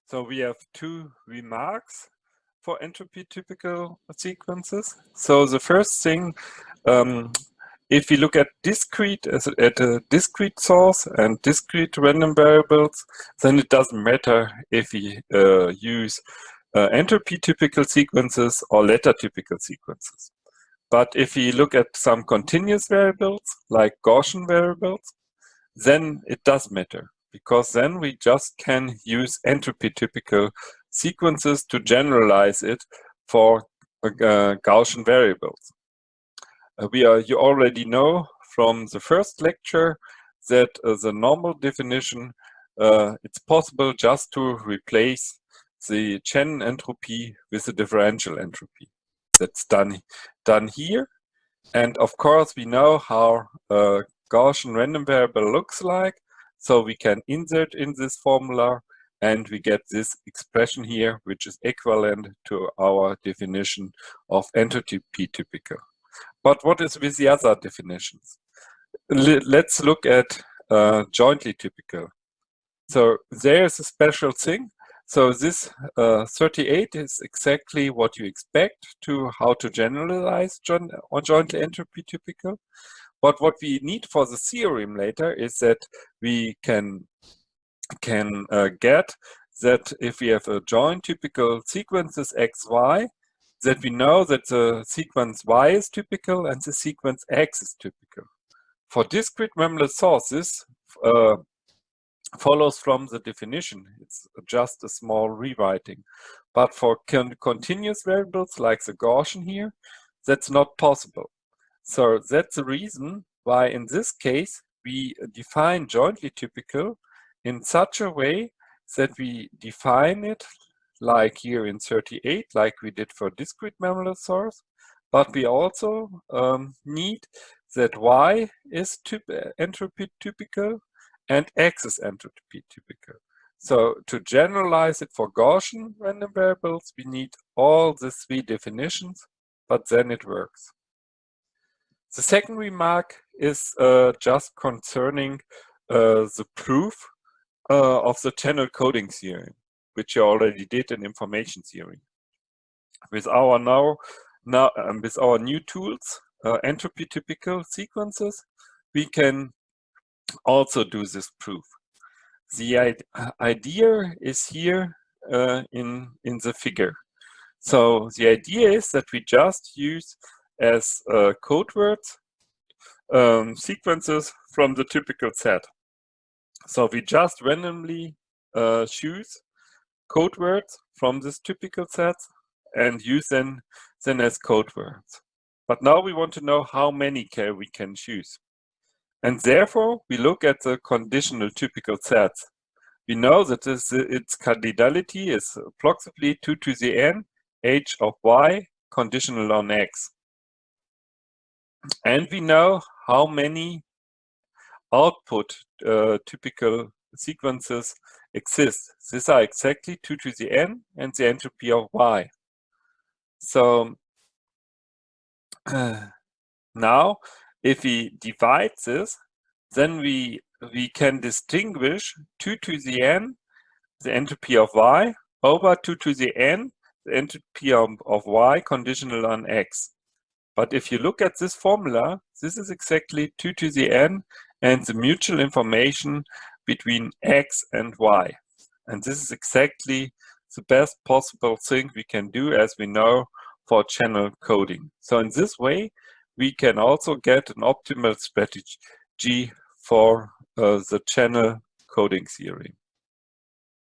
So we have two remarks for entropy typical sequences. So the first thing, if we look at a discrete source and discrete random variables, then it doesn't matter if we use entropy typical sequences or letter typical sequences. But if we look at some continuous variables, like Gaussian variables, then it does matter, because then we just can use entropy typical sequences to generalize it for Gaussian variables. You already know from the first lecture that the normal definition, it's possible just to replace the Chen entropy with the differential entropy. That's done here. And of course, we know how a Gaussian random variable looks like. So we can insert in this formula and we get this expression here, which is equivalent to our definition of entropy typical. But what is with the other definitions? Let's look at jointly typical. So there's a special thing. So this 38 is exactly what you expect to how to generalize jointly entropy typical. But what we need for the theorem later is that we can get that if we have a joint typical sequences x, y, that we know that the sequence y is typical and the sequence x is typical. For discrete memberless sources, follows from the definition. It's just a small rewriting. But for continuous variables like the Gaussian here, that's not possible. So that's the reason why in this case we define jointly typical in such a way that we define it like here in 38, like we did for discrete memberless source. But we also need that y is entropy typical and x is entropy typical. So to generalize it for Gaussian random variables, we need all the three definitions, but then it works. The second remark is just concerning the proof of the channel coding theorem, which you already did in information theory. With our with our new tools, entropy typical sequences, we can also do this proof. The idea is here in the figure. So the idea is that we just use as code words sequences from the typical set. So we just randomly choose code words from this typical set and use them then as code words. But now we want to know how many we can choose. And therefore, we look at the conditional typical sets. We know that its cardinality is approximately 2 to the n h of y conditional on x. And we know how many output typical sequences exist. These are exactly 2 to the n and the entropy of y. So now, if we divide this, then we can distinguish 2 to the n, the entropy of y, over 2 to the n, the entropy of y conditional on x. But if you look at this formula, this is exactly 2 to the n and the mutual information between x and y. And this is exactly the best possible thing we can do, as we know, for channel coding. So in this way, we can also get an optimal strategy for the channel coding theory.